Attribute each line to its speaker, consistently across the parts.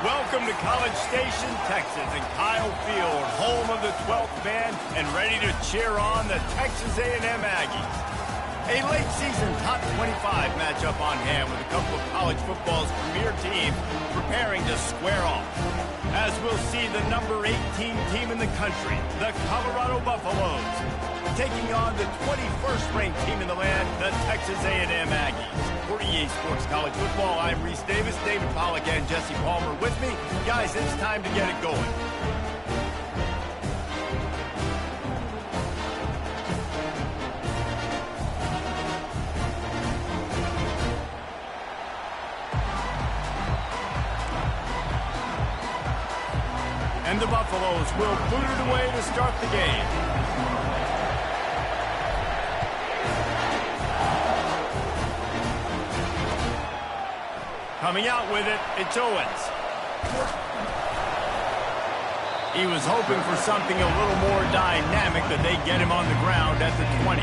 Speaker 1: Welcome to College Station, Texas, and Kyle Field, home of the 12th man, and ready to cheer on the Texas A&M Aggies. A late-season top 25 matchup on hand with a couple of college football's premier teams preparing to square off. As we'll see the number 18 team in the country, the Colorado Buffaloes, taking on the 21st ranked team in the land, the Texas A&M Aggies. For EA Sports College Football, I'm Reese Davis, David Pollack, and Jesse Palmer with me. Guys, it's time to get it going. And the Buffaloes will boot it away to start the game. Coming out with it, it's Owens. He was hoping for something a little more dynamic, but they get him on the ground at the 20.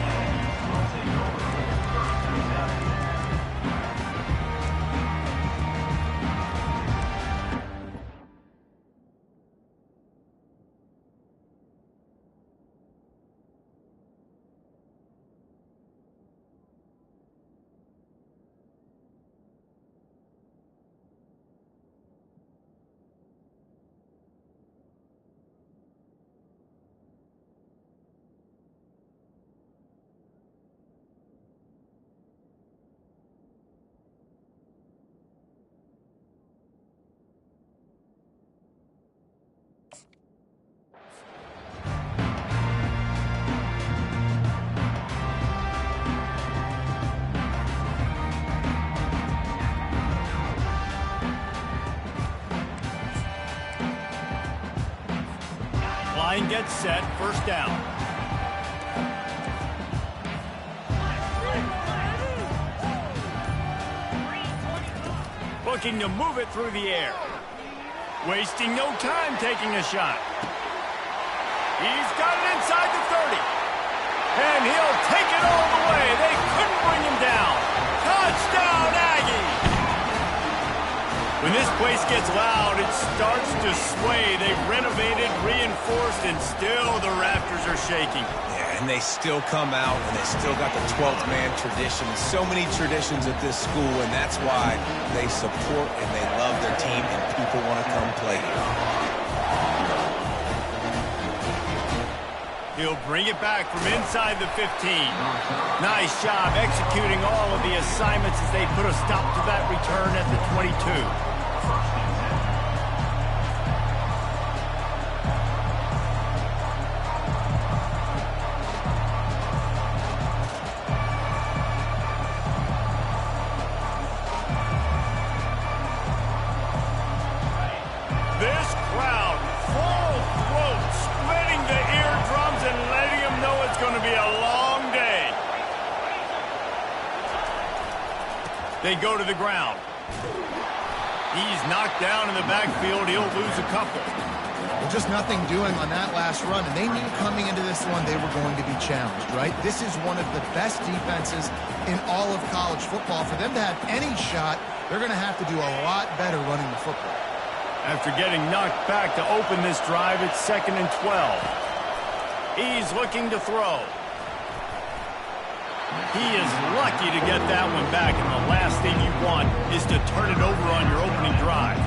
Speaker 1: Line gets set, first down. Looking to move it through the air. Wasting no time taking a shot. He's got it inside the 30. And he'll take it all the way. They couldn't bring him down. Touchdown, Aggies! When this place gets loud, it starts to sway. They've renovated, reinforced, and still the rafters are shaking.
Speaker 2: Yeah, and they still come out, and they still got the 12th man tradition. So many traditions at this school, and that's why they support and they love their team, and people want to come play here.
Speaker 1: He'll bring it back from inside the 15. Nice job executing all of the assignments as they put a stop to that return at the 22. This crowd, full throat, splitting the eardrums and letting them know it's going to be a long day. They go to the ground. He's knocked down in the backfield. He'll lose a couple.
Speaker 3: Well, just nothing doing on that last run, and they knew coming into this one they were going to be challenged, right? This is one of the best defenses in all of college football. For them to have any shot, they're going to have to do a lot better running the football.
Speaker 1: After getting knocked back to open this drive, it's 2nd and 12. He's looking to throw. He is lucky to get that one back, and the last thing you want is to turn it over on your opening drive.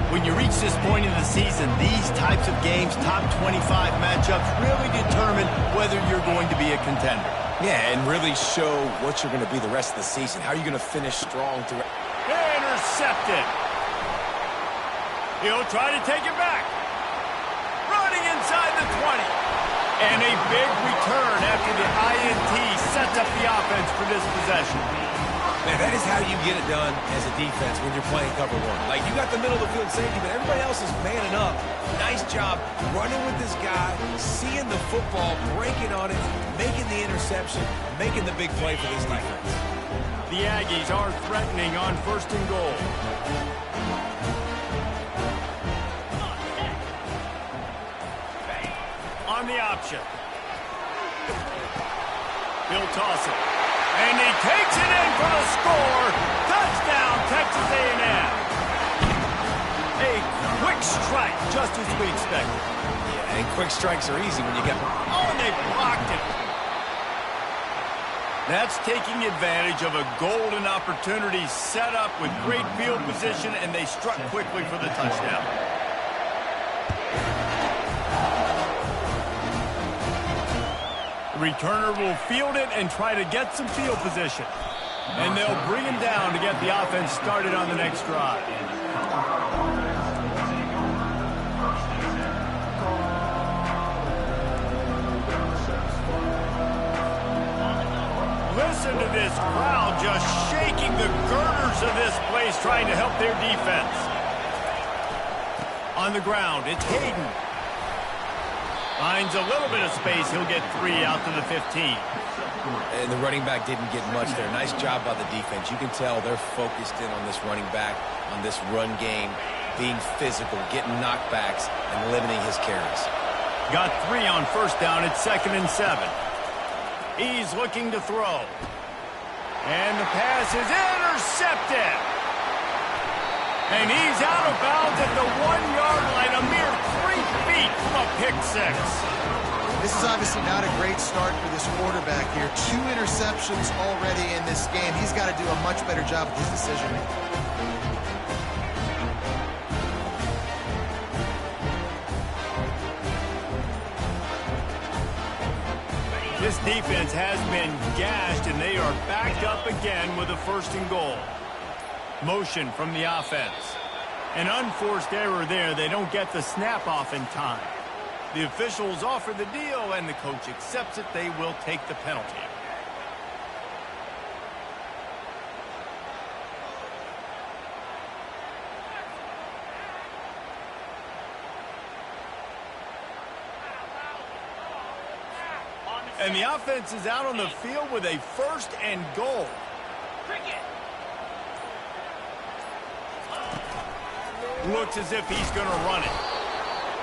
Speaker 1: When you reach this point in the season, these types of games, top 25 matchups, really determine whether you're going to be a contender.
Speaker 2: Yeah, and really show what you're going to be the rest of the season. How are you going to finish strong through?
Speaker 1: Intercepted. He'll try to take it back. Running inside the 20. And a big return after the INT sets up the offense for this possession.
Speaker 2: Man, that is how you get it done as a defense when you're playing cover one. Like, you got the middle of the field safety, but everybody else is manning up. Nice job running with this guy, seeing the football, breaking on it, making the interception, making the big play for this defense.
Speaker 1: The Aggies are threatening on 1st and goal. On the option. He'll toss it. And he takes it in for the score. Touchdown, Texas A&M. A just as we expected.
Speaker 2: Yeah, and quick strikes are easy when you get...
Speaker 1: Oh, and they blocked it. That's taking advantage of a golden opportunity set up with great field position, and they struck quickly for the touchdown. The returner will field it and try to get some field position. And they'll bring him down to get the offense started on the next drive. Listen to this crowd just shaking the girders of this place, trying to help their defense. On the ground, it's Hayden. Finds a little bit of space. He'll get 3 out to the 15.
Speaker 2: And the running back didn't get much there. Nice job by the defense. You can tell they're focused in on this running back, on this run game, being physical, getting knockbacks, and limiting his carries.
Speaker 1: Got 3 on first down. It's 2nd and 7. He's looking to throw. And the pass is intercepted. And he's out of bounds at the 1-yard line, a mere 3 feet from a pick 6.
Speaker 3: This is obviously not a great start for this quarterback here. 2 interceptions already in this game. He's got to do a much better job with his decision-making.
Speaker 1: This defense has been gashed, and they are backed up again with a 1st and goal. Motion from the offense. An unforced error there. They don't get the snap off in time. The officials offer the deal, and the coach accepts it. They will take the penalty. And the offense is out on the field with a 1st and goal. Looks as if he's going to run it.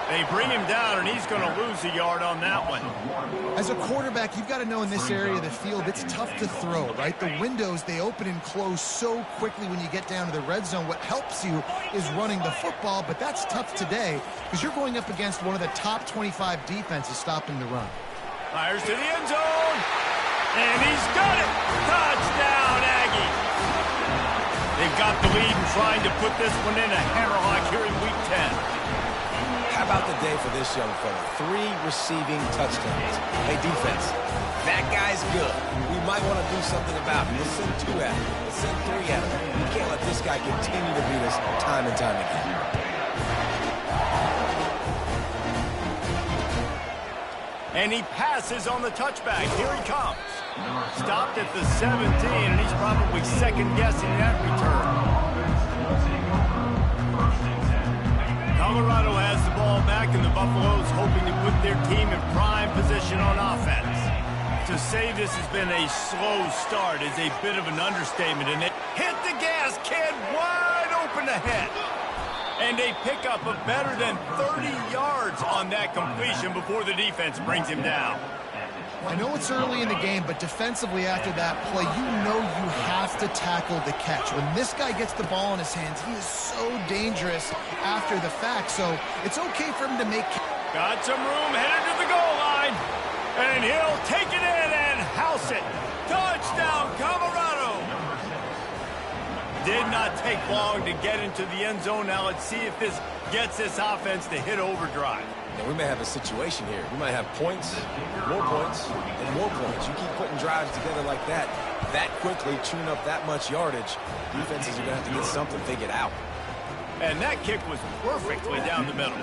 Speaker 1: They bring him down, and he's going to lose a yard on that one.
Speaker 3: As a quarterback, you've got to know in this area of the field, it's tough to throw, right? The windows, they open and close so quickly when you get down to the red zone. What helps you is running the football, but that's tough today because you're going up against one of the top 25 defenses stopping the run.
Speaker 1: Fires to the end zone, and he's got it. Touchdown, Aggie. They've got the lead and trying to put this one in a hammerlock here in Week 10.
Speaker 2: How about the day for this young fella? 3 receiving touchdowns. Hey, defense, that guy's good. We might want to do something about him. Let's send 2 at him. Let's send 3 at him. We can't let this guy continue to beat us time and time again.
Speaker 1: And he passes on the touchback. Here he comes. Stopped at the 17, and he's probably second-guessing that return. Colorado has the ball back, and the Buffaloes hoping to put their team in prime position on offense. To say this has been a slow start is a bit of an understatement, and they hit the gas, kid, wide open ahead. And a pickup of better than 30 yards on that completion before the defense brings him down.
Speaker 3: I know it's early in the game, but defensively after that play, you know you have to tackle the catch. When this guy gets the ball in his hands, he is so dangerous after the fact. So it's okay for him to make...
Speaker 1: Got some room headed to the goal line. And he'll take it in and house it. Touchdown, Colorado. Did not take long to get into the end zone. Now let's see if this gets this offense to hit overdrive.
Speaker 2: Now, we may have a situation here. We might have points, and more points. You keep putting drives together like that quickly, chewing up that much yardage, defenses are going to have to get something figured out.
Speaker 1: And that kick was perfectly down the middle.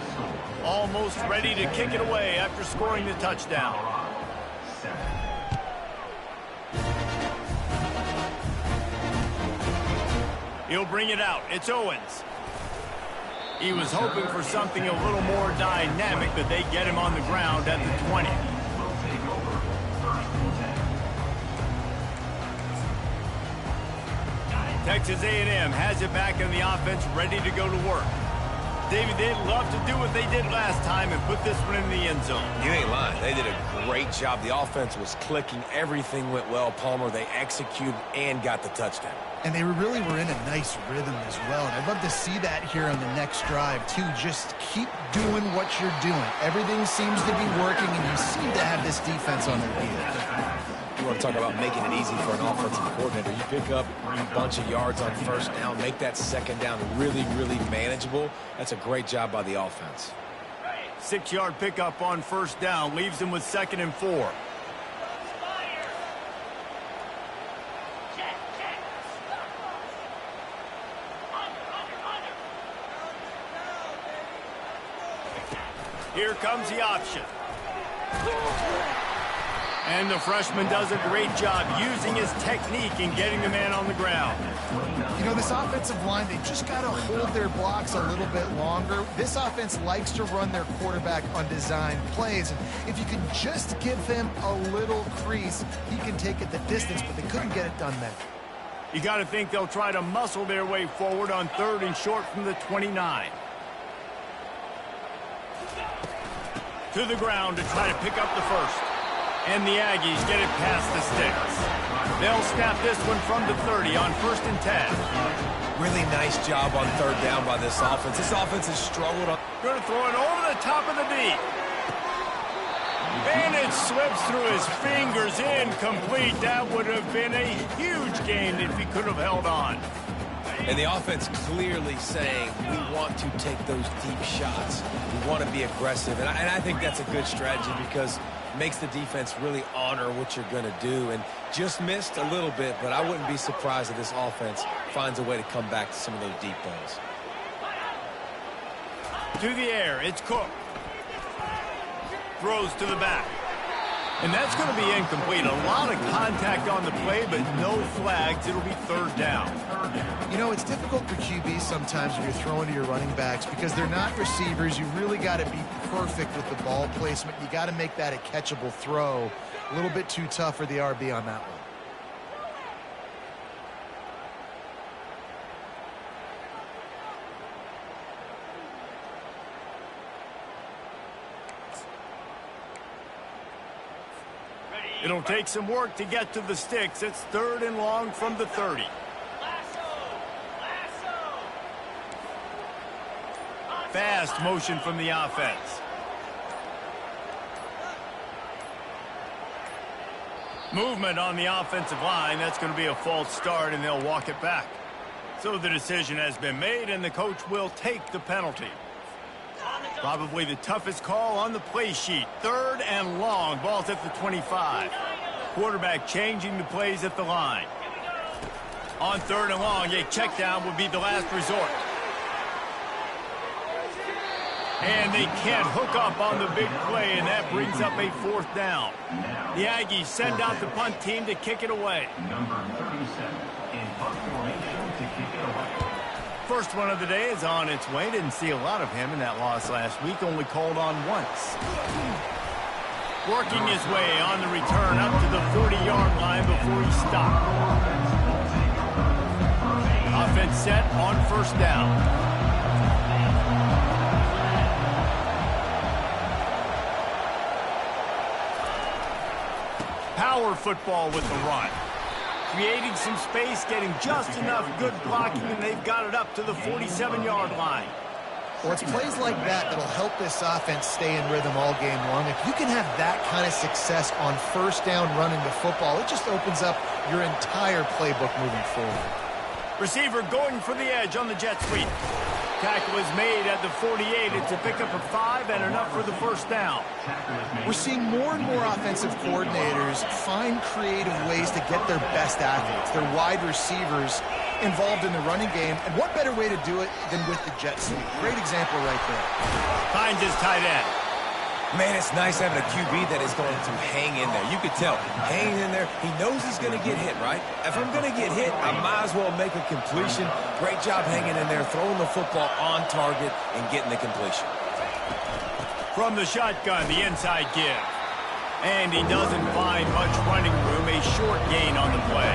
Speaker 1: Almost ready to kick it away after scoring the touchdown. He'll bring it out. It's Owens. He was hoping for something a little more dynamic, but they get him on the ground at the 20. Texas A&M has it back in the offense, ready to go to work. David, they'd love to do what they did last time and put this one in the end zone.
Speaker 2: You ain't lying. They did a great job. The offense was clicking. Everything went well, Palmer. They executed and got the touchdown.
Speaker 3: And they really were in a nice rhythm as well. And I'd love to see that here on the next drive, too. Just keep doing what you're doing. Everything seems to be working, and you seem to have this defense on their heels.
Speaker 2: You want to talk about making it easy for an offensive coordinator. You pick up a bunch of yards on first down, make that second down really, really manageable. That's a great job by the offense.
Speaker 1: 6-yard pickup on first down leaves them with 2nd and 4. Here comes the option. And the freshman does a great job using his technique and getting the man on the ground.
Speaker 3: You know, this offensive line, they just got to hold their blocks a little bit longer. This offense likes to run their quarterback on design plays. And if you can just give him a little crease, he can take it the distance, but they couldn't get it done then.
Speaker 1: You got to think they'll try to muscle their way forward on 3rd and short from the 29. To the ground to try to pick up the first. And the Aggies get it past the sticks. They'll snap this one from the 30 on 1st and 10.
Speaker 2: Really nice job on 3rd down by this offense. This offense has struggled on.
Speaker 1: Going to throw it over the top of the deep. And it slips through his fingers, incomplete. That would have been a huge gain if he could have held on.
Speaker 2: And the offense clearly saying, we want to take those deep shots. We want to be aggressive. And I think that's a good strategy because it makes the defense really honor what you're going to do. And just missed a little bit, but I wouldn't be surprised if this offense finds a way to come back to some of those deep balls.
Speaker 1: To the air, it's Cook. Throws to the back. And that's going to be incomplete. A lot of contact on the play, but no flags. It'll be 3rd down.
Speaker 3: You know, it's difficult for QBs sometimes when you're throwing to your running backs because they're not receivers. You really got to be perfect with the ball placement. You got to make that a catchable throw. A little bit too tough for the RB on that one.
Speaker 1: It'll take some work to get to the sticks. It's 3rd and long from the 30. Fast motion from the offense. Movement on the offensive line. That's going to be a false start, and they'll walk it back. So the decision has been made, and the coach will take the penalty. Probably the toughest call on the play sheet. 3rd and long. Ball's at the 25. Quarterback changing the plays at the line. On 3rd and long, a check down would be the last resort. And they can't hook up on the big play, and that brings up a 4th down. The Aggies send out the punt team to kick it away.
Speaker 4: Number 37 in punt formation to kick it away.
Speaker 1: First one of the day is on its way. Didn't see a lot of him in that loss last week. Only called on once. Working his way on the return up to the 40-yard line before he stopped. Offense set on 1st down. Power football with the run. Creating some space, getting just enough good blocking, and they've got it up to the 47-yard line.
Speaker 3: Well, it's plays like that that'll help this offense stay in rhythm all game long. If you can have that kind of success on 1st down running the football, it just opens up your entire playbook moving forward.
Speaker 1: Receiver going for the edge on the jet sweep. Tackle is made at the 48. It's a pickup of 5 and enough for the 1st down.
Speaker 3: We're seeing more and more offensive coordinators find creative ways to get their best athletes, their wide receivers, involved in the running game. And what better way to do it than with the jet sweep? Great example right there.
Speaker 1: Finds his tight end.
Speaker 2: Man, it's nice having a QB that is going to hang in there. You could tell, hanging in there, he knows he's going to get hit, right? If I'm going to get hit, I might as well make a completion. Great job hanging in there, throwing the football on target and getting the completion.
Speaker 1: From the shotgun, the inside give. And he doesn't find much running room, a short gain on the play.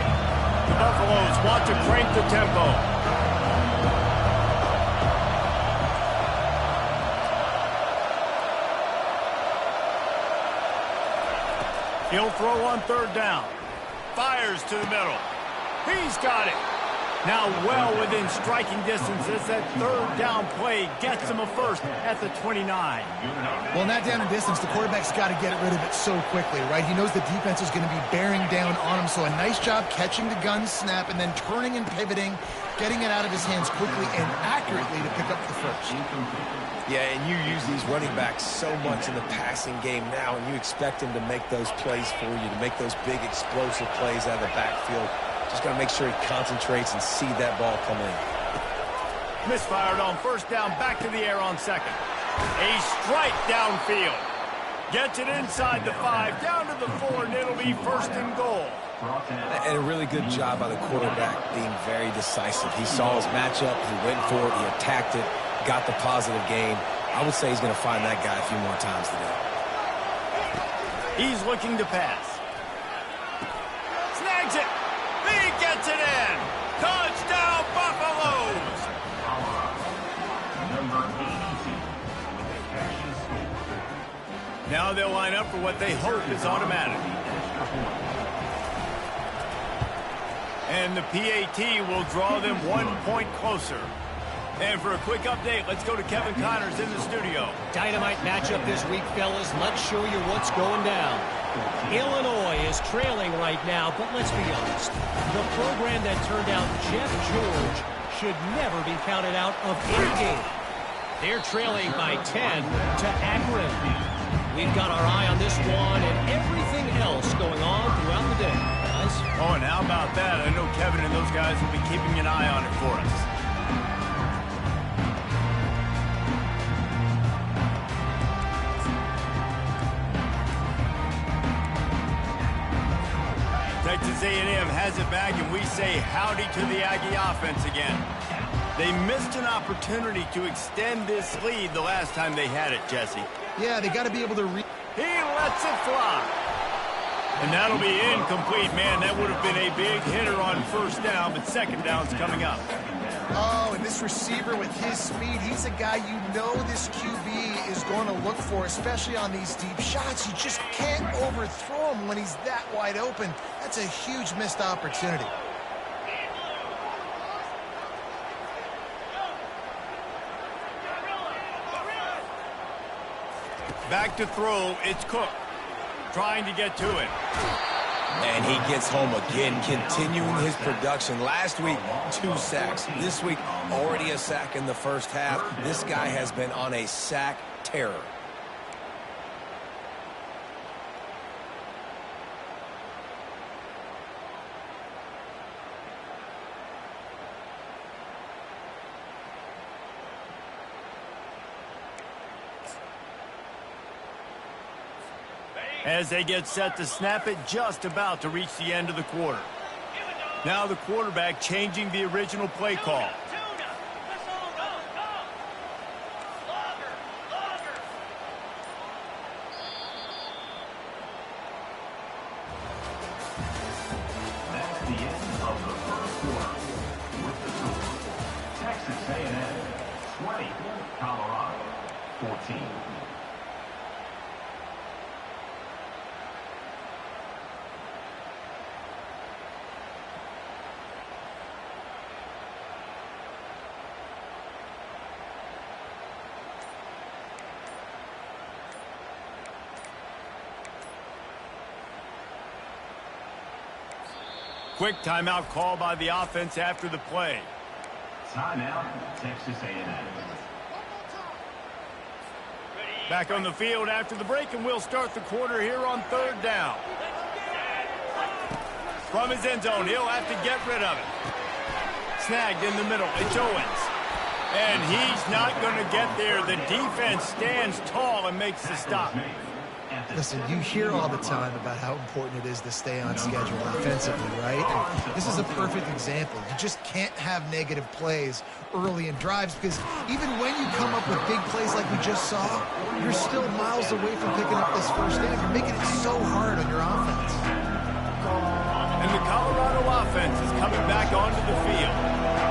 Speaker 1: The Buffaloes want to crank the tempo. He'll throw on third down. Fires to the middle. He's got it. Now well within striking distance as that third down play gets him a first at the 29.
Speaker 3: Well, not down in distance, the quarterback's got to get rid of it so quickly, right? He knows the defense is going to be bearing down on him, so a nice job catching the gun snap and then turning and pivoting, getting it out of his hands quickly and accurately to pick up the first.
Speaker 2: Yeah, and you use these running backs so much in the passing game now, and you expect him to make those plays for you, to make those big explosive plays out of the backfield. Just got to make sure he concentrates and see that ball come in.
Speaker 1: Misfired on first down, back to the air on second. A strike downfield. Gets it inside the 5, down to the 4, and it'll be first and goal.
Speaker 2: And a really good job by the quarterback being very decisive. He saw his matchup, he went for it, he attacked it, got the positive gain. I would say he's going to find that guy a few more times today.
Speaker 1: He's looking to pass. Snags it. He gets it in. Touchdown, Buffaloes. Now they'll line up for what they hope is automatic. And the PAT will draw them 1 point closer. And for a quick update, let's go to Kevin Connors in the studio.
Speaker 5: Dynamite matchup this week, fellas. Let's show you what's going down. Illinois is trailing right now, but let's be honest. The program that turned out Jeff George should never be counted out of any game. They're trailing by 10 to Akron. We've got our eye on this one and everything else going on throughout the day. Guys?
Speaker 1: Oh, and how about that? I know Kevin and those guys will be keeping an eye on it for us. Texas A&M has it back, and we say howdy to the Aggie offense again. They missed an opportunity to extend this lead the last time they had it, Jesse.
Speaker 3: Yeah, they got to be able to
Speaker 1: He lets it fly. And that'll be incomplete, man. That would have been a big hitter on first down, but second down's coming up.
Speaker 3: Oh, and this receiver with his speed, he's a guy you know this QB is going to look for, especially on these deep shots. You just can't overthrow him when he's that wide open. That's a huge missed opportunity.
Speaker 1: Back to throw, it's Cook. Trying to get to it.
Speaker 2: And he gets home again, continuing his production. Last week, 2 sacks. This week, already a sack in the first half. This guy has been on a sack terror.
Speaker 1: As they get set to snap it, just about to reach the end of the quarter. Now the quarterback changing the original play call.
Speaker 4: That's the end of the first quarter. With the score, Texas A&M 20, Colorado 14.
Speaker 1: Quick timeout call by the offense after the play.
Speaker 4: Timeout, Texas A&M.
Speaker 1: Back on the field after the break, and we'll start the quarter here on third down. From his end zone, he'll have to get rid of it. Snagged in the middle, it's Owens. And he's not going to get there. The defense stands tall and makes the stop.
Speaker 3: Listen, you hear all the time about how important it is to stay on schedule offensively, right? And this is a perfect example. You just can't have negative plays early in drives because even when you come up with big plays like we just saw, you're still miles away from picking up this first down. You're making it so hard on your offense.
Speaker 1: And the Colorado offense is coming back onto the field.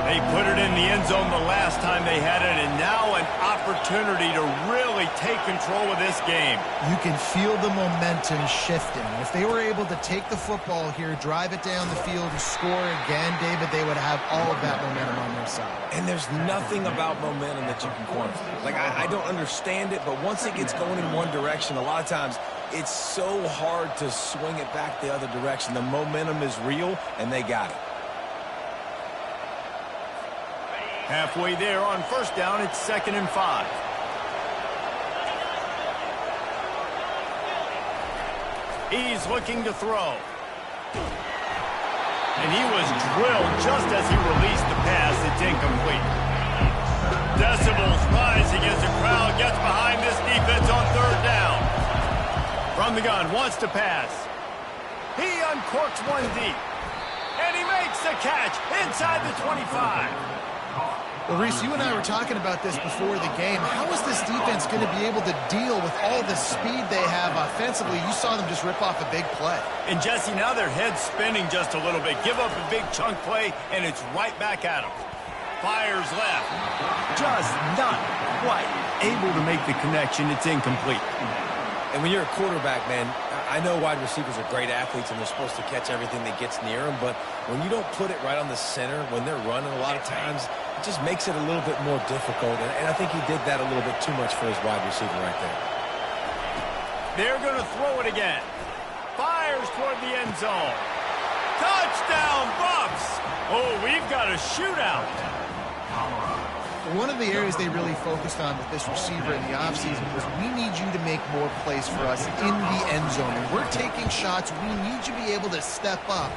Speaker 1: They put it in the end zone the last time they had it, and now a an opportunity to really take control of this game.
Speaker 3: You can feel the momentum shifting. If they were able to take the football here, drive it down the field, and score again, David, they would have all of that momentum on their side.
Speaker 2: And there's nothing about momentum that you can quantify. Like, I don't understand it, but once it gets going in one direction, a lot of times it's so hard to swing it back the other direction. The momentum is real, and they got it.
Speaker 1: Halfway there on first down, it's 2nd and 5. He's looking to throw. And he was drilled just as he released the pass. It's incomplete. Decibels rising as the crowd gets behind this defense on 3rd down. From the gun, wants to pass. He uncorks one deep. And he makes the catch inside the 25.
Speaker 3: Well, Reese, you and I were talking about this before the game. How is this defense going to be able to deal with all the speed they have offensively? You saw them just rip off a big play.
Speaker 1: And, Jesse, now their head's spinning just a little bit. Give up a big chunk play, and it's right back at them. Fires left. Just not quite able to make the connection. It's incomplete.
Speaker 2: And when you're a quarterback, man, I know wide receivers are great athletes and they're supposed to catch everything that gets near them, but when you don't put it right on the center, when they're running a lot of times, it just makes it a little bit more difficult. And I think he did that a little bit too much for his wide receiver right there.
Speaker 1: They're going to throw it again. Fires toward the end zone. Touchdown, Buffs! Oh, we've got a shootout.
Speaker 3: One of the areas they really focused on with this receiver in the offseason was we need you to make more plays for us in the end zone. And we're taking shots. We need you to be able to step up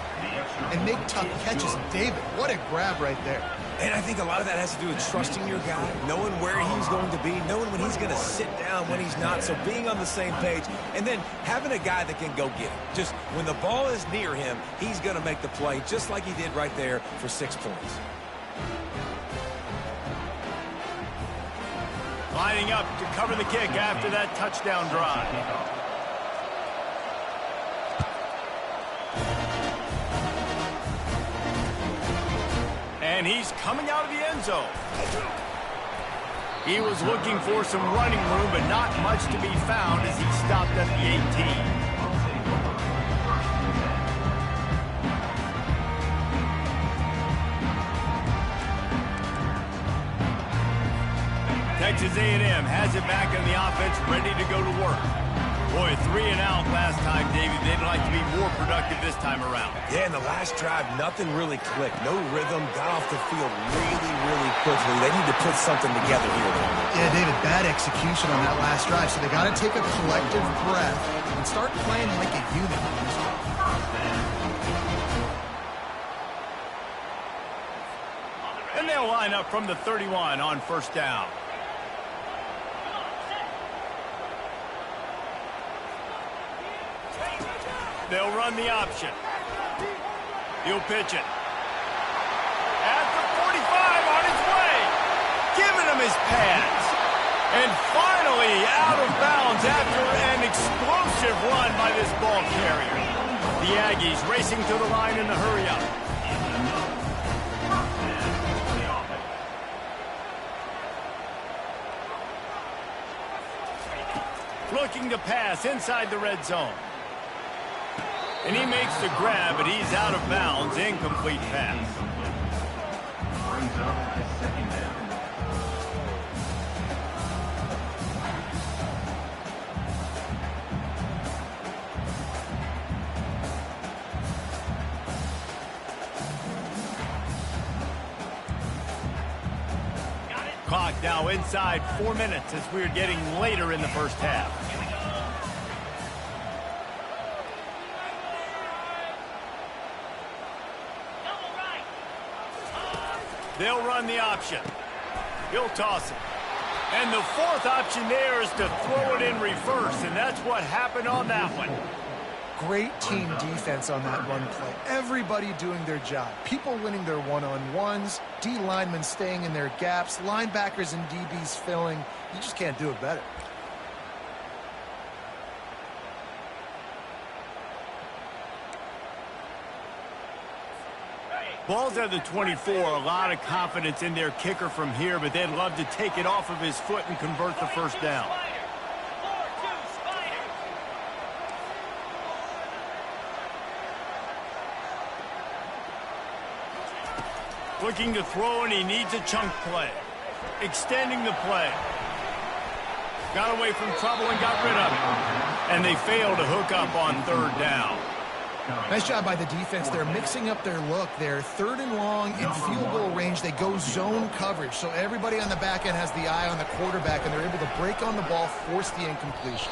Speaker 3: and make tough catches. David, what a grab right there.
Speaker 2: And I think a lot of that has to do with trusting your guy, knowing where he's going to be, knowing when he's going to sit down, when he's not. So being on the same page, and then having a guy that can go get it. Just when the ball is near him, he's going to make the play, just like he did right there for 6 points.
Speaker 1: Lining up to cover the kick after that touchdown drive. And he's coming out of the end zone. He was looking for some running room, but not much to be found as he stopped at the 18. Texas A&M has it back in the offense, ready to go to work. Boy, 3 and out last time, David. They'd like to be more productive this time around.
Speaker 2: Yeah, in the last drive, nothing really clicked. No rhythm, got off the field really quickly. They need to put something together here.
Speaker 3: Yeah, David, bad execution on that last drive. So they got to take a collective breath and start playing like a unit.
Speaker 1: And they'll line up from the 31 on first down. They'll run the option. He'll pitch it. At the 45 on his way. Giving him his pass. And finally out of bounds after an explosive run by this ball carrier. The Aggies racing to the line in the hurry up. Looking to pass inside the red zone. And he makes the grab, but he's out of bounds. Incomplete pass.
Speaker 4: Brings up a 2nd down.
Speaker 1: Clock now inside 4 minutes as we're getting later in the first half. They'll run the option. He'll toss it. And the 4th option there is to throw it in reverse, and that's what happened on that one.
Speaker 3: Great team defense on that run play. Everybody doing their job. People winning their one-on-ones, D linemen staying in their gaps, linebackers and DBs filling. You just can't do it better.
Speaker 1: Ball's at the 24, a lot of confidence in their kicker from here, but they'd love to take it off of his foot and convert the first down. Looking to throw, and he needs a chunk play. Extending the play. Got away from trouble and got rid of it. And they fail to hook up on third down.
Speaker 3: Nice job by the defense. They're mixing up their look. They're 3rd and long in field goal range. They go zone coverage. So everybody on the back end has the eye on the quarterback, and they're able to break on the ball, force the incompletion.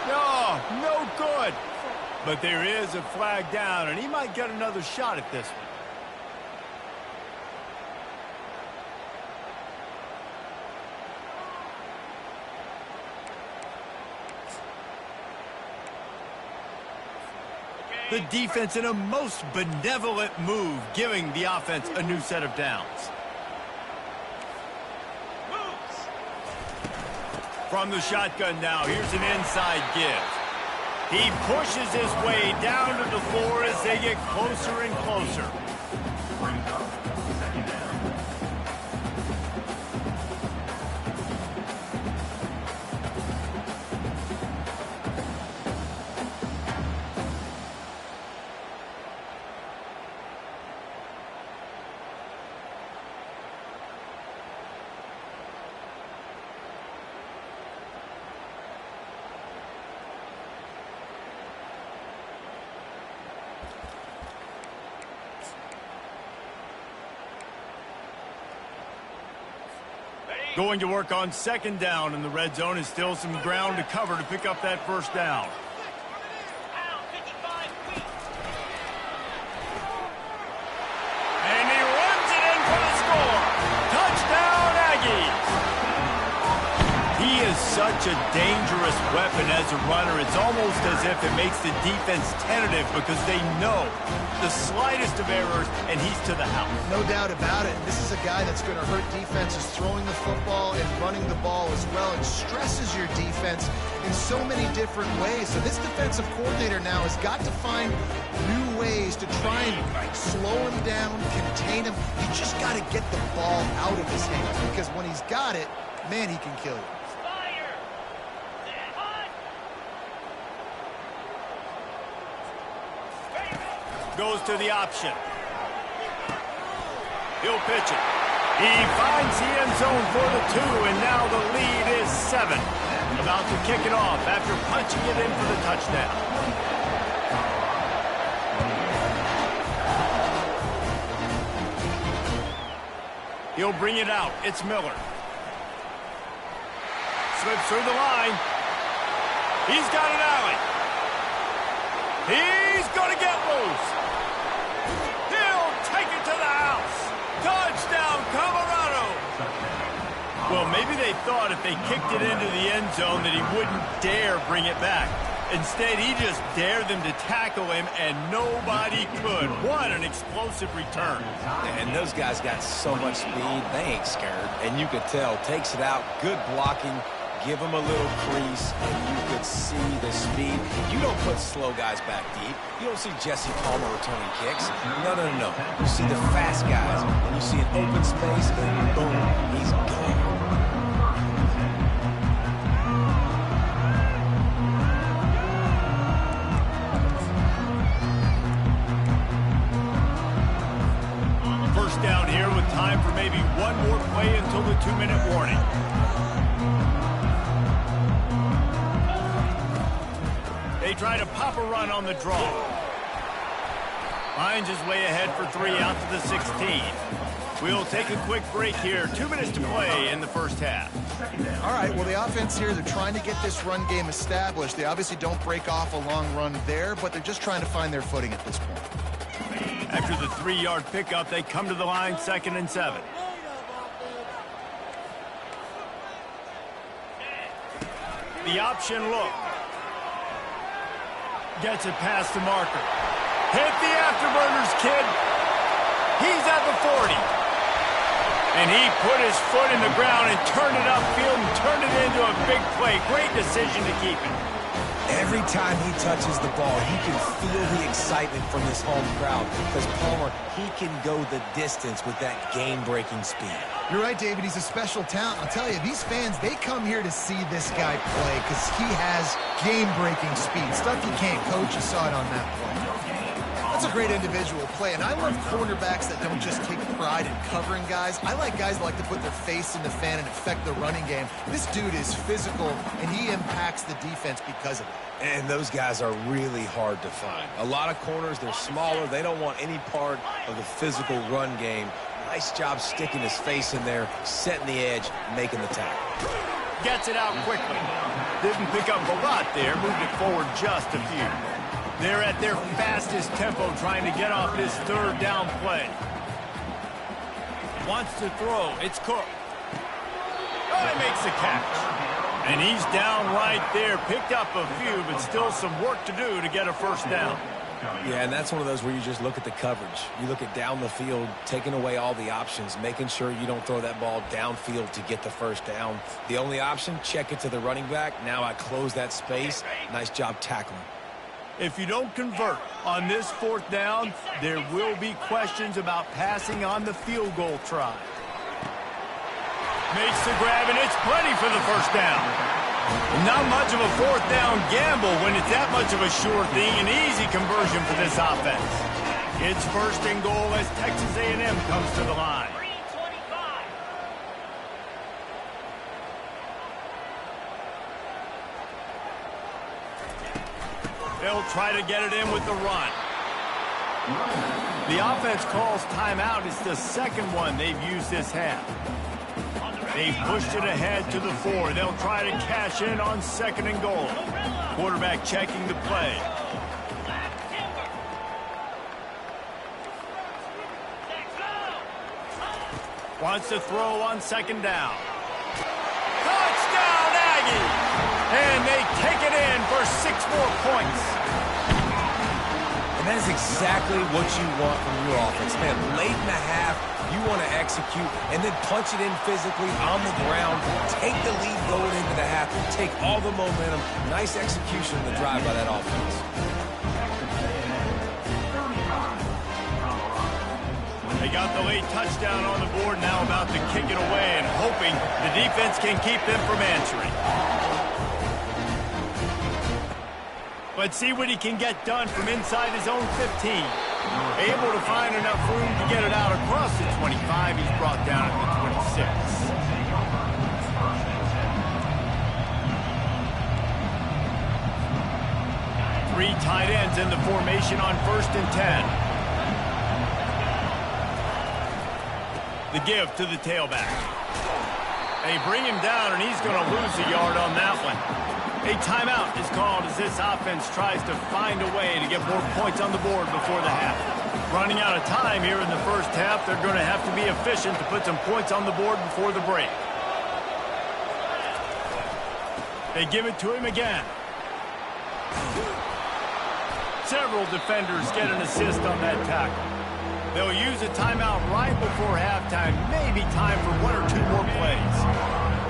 Speaker 1: No good. But there is a flag down, and he might get another shot at this one. The defense in a most benevolent move, giving the offense a new set of downs. From the shotgun now, here's an inside give. He pushes his way down to the floor as they get closer and closer. Going to work on second down in the red zone, and still some ground to cover to pick up that first down. And he runs it in for the score. Touchdown, Aggies. He is such a dangerous weapon as a runner. It's almost as if it makes the defense tentative because they know the slightest of errors, and he's to the house.
Speaker 3: No doubt about it. This is a guy that's going to hurt defenses throwing the football and running the ball as well. It stresses your defense in so many different ways. So this defensive coordinator now has got to find new ways to try and slow him down, contain him. You just got to get the ball out of his hands, because when he's got it, man, he can kill you.
Speaker 1: Goes to the option. He'll pitch it. He finds the end zone for the 2, and now the lead is 7. About to kick it off after punching it in for the touchdown. He'll bring it out. It's Miller. Slips through the line. He's got an alley. He's going to get loose. He'll take it to the house. Touchdown, Colorado. Well, maybe they thought if they kicked it into the end zone that he wouldn't dare bring it back. Instead, he just dared them to tackle him, and nobody could. What an explosive return.
Speaker 2: And those guys got so much speed, they ain't scared. And you could tell, takes it out, good blocking, give him a little crease, and you could see the speed. You don't put slow guys back deep. You don't see Jesse Palmer returning kicks. No. You see the fast guys, and you see an open space, and boom, he's gone.
Speaker 1: First down here with time for maybe one more play until the 2-minute warning. They try to pop a run on the draw. Finds his way ahead for 3 out to the 16. We'll take a quick break here. 2 minutes to play in the first half.
Speaker 3: All right, well, the offense here, they're trying to get this run game established. They obviously don't break off a long run there, but they're just trying to find their footing at this point.
Speaker 1: After the 3-yard pickup, they come to the line, 2nd and 7. The option look. Gets it past the marker. Hit the afterburners, kid. He's at the 40. And he put his foot in the ground and turned it upfield and turned it into a big play. Great decision to keep it.
Speaker 2: Every time he touches the ball, you can feel the excitement from this home crowd because Palmer, he can go the distance with that game-breaking speed.
Speaker 3: You're right, David. He's a special talent. I'll tell you, these fans, they come here to see this guy play because he has game-breaking speed. Stuff you can't coach. You saw it on that play. That's a great individual play, and I love cornerbacks that don't just take pride in covering guys. I like guys that like to put their face in the fan and affect the running game. This dude is physical, and he impacts the defense because of it.
Speaker 2: And those guys are really hard to find. A lot of corners, they're smaller. They don't want any part of the physical run game. Nice job sticking his face in there, setting the edge, making the tackle.
Speaker 1: Gets it out quickly. Didn't pick up a lot there, moved it forward just a few. They're at their fastest tempo trying to get off this third down play. Wants to throw. It's Cook. Oh, he makes the catch. And he's down right there. Picked up a few, but still some work to do to get a first down.
Speaker 2: Yeah, and that's one of those where you just look at the coverage. You look at down the field, taking away all the options, making sure you don't throw that ball downfield to get the first down. The only option, check it to the running back. Now I close that space. Nice job tackling.
Speaker 1: If you don't convert on this fourth down, there will be questions about passing on the field goal try. Makes the grab, and it's plenty for the first down. Not much of a fourth down gamble when it's that much of a sure thing, an easy conversion for this offense. It's first and goal as Texas A&M comes to the line. They'll try to get it in with the run. The offense calls timeout. It's the second one they've used this half. They've pushed it ahead to the 4. They'll try to cash in on second and goal. Quarterback checking the play. Wants to throw on second down. Touchdown, Aggie! And they take it in for 6 more points.
Speaker 2: And that is exactly what you want from your offense. Man, late in the half, you want to execute and then punch it in physically on the ground. Take the lead going into the half. Take all the momentum. Nice execution in the drive by that offense.
Speaker 1: They got the late touchdown on the board, now about to kick it away and hoping the defense can keep them from answering. But see what he can get done from inside his own 15. Able to find enough room to get it out across the 25. He's brought down at the 26. Three tight ends in the formation on 1st and 10. The give to the tailback. They bring him down, and he's going to lose a yard on that one. A timeout is called as this offense tries to find a way to get more points on the board before the half. Running out of time here in the first half, they're going to have to be efficient to put some points on the board before the break. They give it to him again. Several defenders get an assist on that tackle. They'll use a timeout right before halftime, maybe time for 1 or 2 more plays.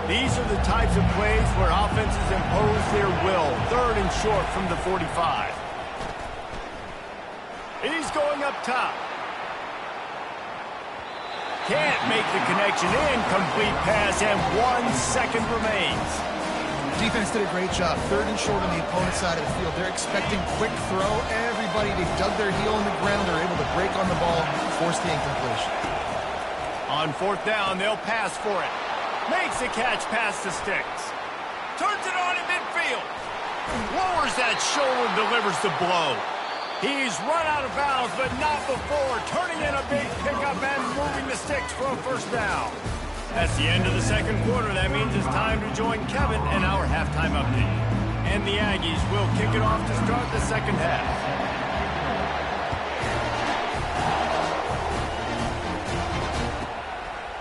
Speaker 1: These are the types of plays where offenses impose their will. 3rd and short from the 45. He's going up top. Can't make the connection. Incomplete pass, and 1 second remains.
Speaker 3: Defense did a great job. 3rd and short on the opponent's side of the field. They're expecting quick throw. Everybody, they dug their heel in the ground. They're able to break on the ball, force the incompletion.
Speaker 1: On 4th down, they'll pass for it. Makes the catch past the sticks. Turns it on in midfield. Lowers that shoulder, delivers the blow. He's run out of bounds, but not before. Turning in a big pickup and moving the sticks for a first down. That's the end of the second quarter. That means it's time to join Kevin in our halftime update. And the Aggies will kick it off to start the second half.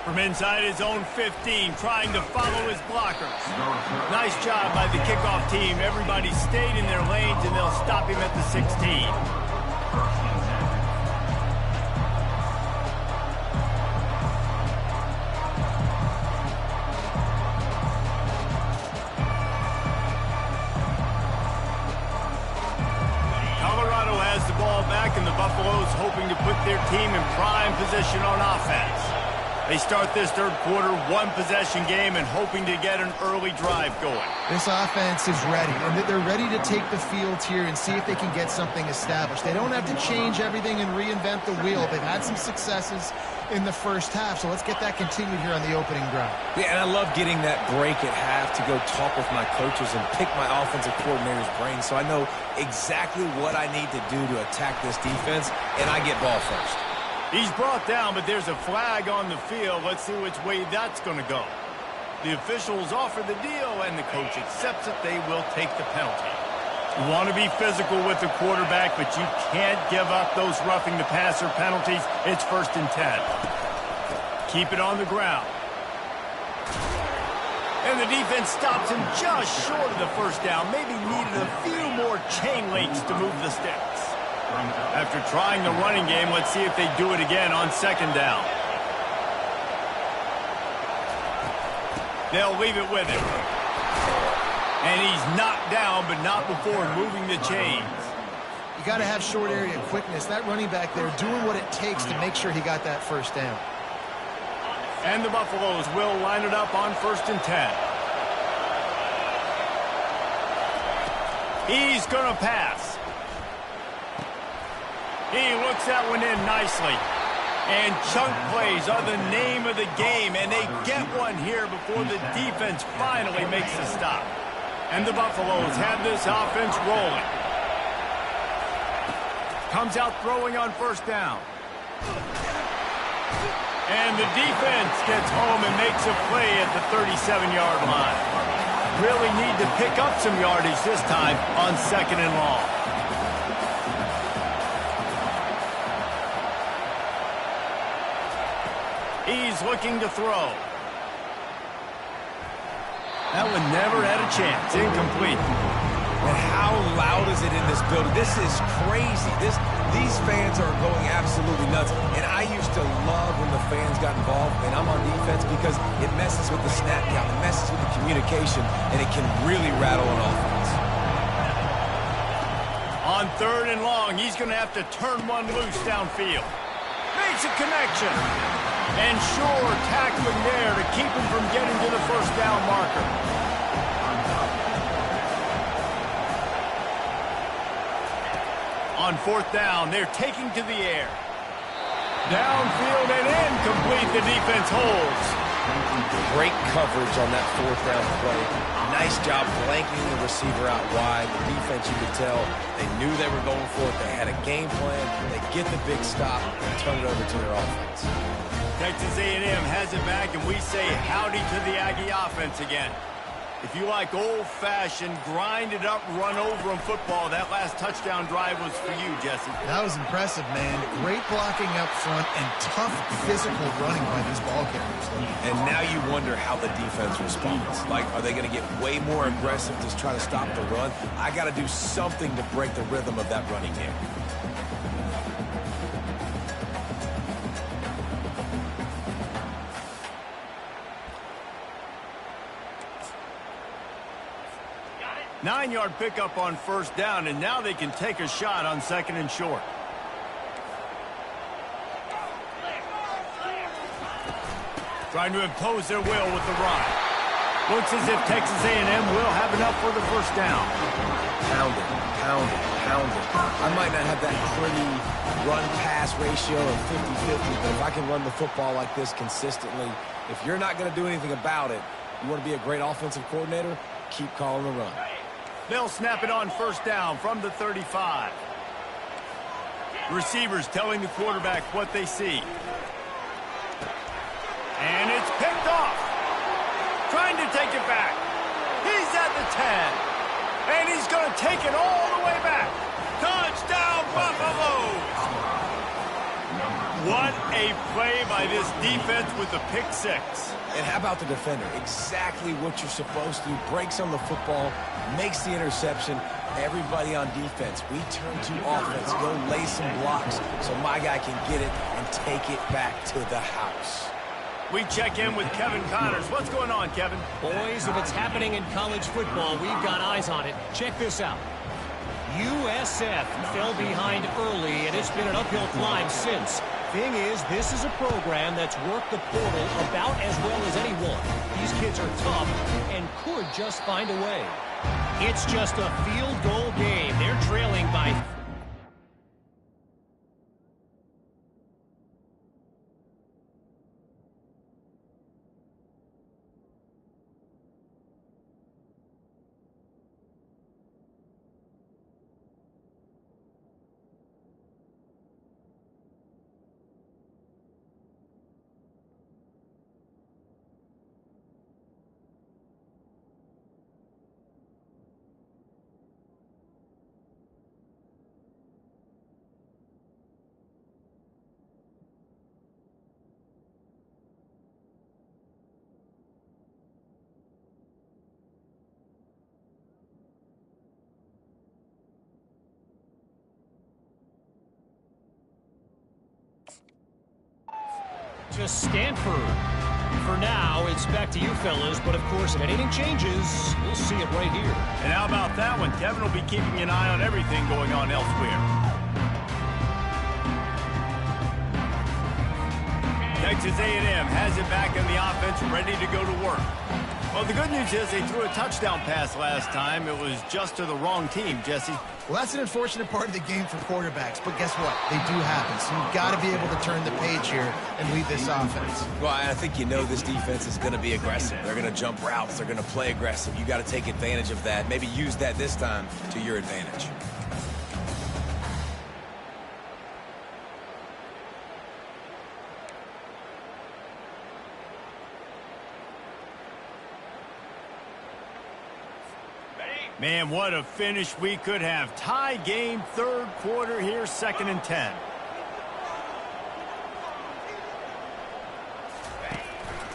Speaker 1: From inside his own 15, trying to follow his blockers. Nice job by the kickoff team. Everybody stayed in their lanes, and they'll stop him at the 16. hoping to put their team in prime position on offense. They start this third quarter, one-possession game, and hoping to get an early drive going.
Speaker 3: This offense is ready, and they're ready to take the field here and see if they can get something established. They don't have to change everything and reinvent the wheel. They've had some successes in the first half, so let's get that continued here on the opening drive.
Speaker 2: Yeah, and I love getting that break at half to go talk with my coaches and pick my offensive coordinator's brain so I know exactly what I need to do to attack this defense, and I get ball first.
Speaker 1: He's brought down, but there's a flag on the field. Let's see which way that's going to go. The officials offer the deal, and the coach accepts it. They will take the penalty. You want to be physical with the quarterback, but you can't give up those roughing the passer penalties. It's 1st and 10. Keep it on the ground. And the defense stops him just short of the first down. Maybe needed a few more chain links to move the sticks. After trying the running game, let's see if they do it again on 2nd down. They'll leave it with him. And he's knocked down, but not before moving the chains.
Speaker 3: You got to have short area quickness. That running back there doing what it takes to make sure he got that first down.
Speaker 1: And the Buffaloes will line it up on 1st and 10. He's going to pass. He looks that one in nicely. And chunk plays are the name of the game, and they get one here before the defense finally makes the stop. And the Buffaloes have this offense rolling. Comes out throwing on 1st down. And the defense gets home and makes a play at the 37-yard line. Really need to pick up some yardage this time on 2nd and long. He's looking to throw. That one never had a chance. Incomplete.
Speaker 2: And how loud is it in this building? This is crazy. These fans are going absolutely nuts. And I used to love when the fans got involved, and I'm on defense because it messes with the snap count, it messes with the communication, and it can really rattle an offense.
Speaker 1: On 3rd and long, he's going to have to turn one loose downfield. Makes a connection. And sure, tackling there to keep him from getting to the 1st down marker. On 4th down, they're taking to the air. Downfield and incomplete. The defense holds.
Speaker 2: Great coverage on that 4th down play. Nice job blanking the receiver out wide. The defense, you could tell, they knew they were going for it. They had a game plan. They get the big stop and turn it over to their offense.
Speaker 1: Texas A&M has it back, and we say howdy to the Aggie offense again. If you like old-fashioned, grind-it-up, run-over-'em football, that last touchdown drive was for you, Jesse.
Speaker 3: That was impressive, man. Great blocking up front and tough physical running by these ball carriers.
Speaker 2: And now you wonder how the defense responds. Like, are they going to get way more aggressive to try to stop the run? I got to do something to break the rhythm of that running game.
Speaker 1: Nine-yard pickup on 1st down, and now they can take a shot on 2nd and short. Trying to impose their will with the run. Looks as if Texas A&M will have enough for the 1st down.
Speaker 2: Pound it, pound it, pound it. I might not have that pretty run-pass ratio of 50-50, but if I can run the football like this consistently, if you're not going to do anything about it, you want to be a great offensive coordinator, keep calling the run.
Speaker 1: They'll snap it on 1st down from the 35. Receivers telling the quarterback what they see. And it's picked off. Trying to take it back. He's at the 10. And he's going to take it all the way back. Touchdown, Buffaloes! What a play by this defense with the pick 6.
Speaker 2: And how about the defender? Exactly what you're supposed to do. Breaks on the football, makes the interception. Everybody on defense, we turn to offense. Go lay some blocks so my guy can get it and take it back to the house.
Speaker 1: We check in with Kevin Connors. What's going on, Kevin?
Speaker 5: Boys, if it's happening in college football, we've got eyes on it. Check this out. USF fell behind early, and it's been an uphill climb since. Thing is, this is a program that's worked the portal about as well as anyone. These kids are tough and could just find a way. It's just a field goal game. They're trailing by... to Stanford. For now, it's back to you fellas, but of course, if anything changes, we'll see it right here.
Speaker 1: And how about that one? Kevin will be keeping an eye on everything going on elsewhere. Texas A&M has it back on the offense, ready to go to work. Well, the good news is they threw a touchdown pass last time. It was just to the wrong team, Jesse.
Speaker 3: Well, that's an unfortunate part of the game for quarterbacks, but guess what? They do happen, so you've got to be able to turn the page here and lead this offense.
Speaker 2: Well, I think you know this defense is going to be aggressive. They're going to jump routes. They're going to play aggressive. You got to take advantage of that. Maybe use that this time to your advantage.
Speaker 1: Man, what a finish we could have. Tie game, third quarter here, 2nd and 10.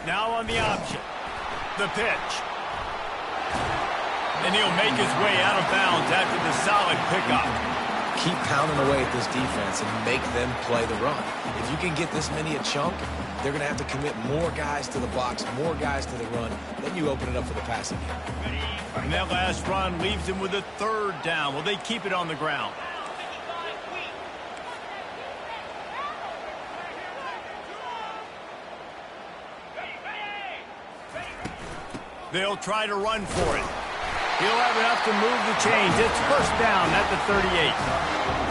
Speaker 1: Now on the option. The pitch. And he'll make his way out of bounds after the solid pickup.
Speaker 2: Keep pounding away at this defense and make them play the run. If you can get this many a chunk, they're going to have to commit more guys to the box, more guys to the run. Then you open it up for the passing game.
Speaker 1: And that last run leaves him with a 3rd down. Will they keep it on the ground? They'll try to run for it. He'll have enough to move the chains. It's 1st down at the 38.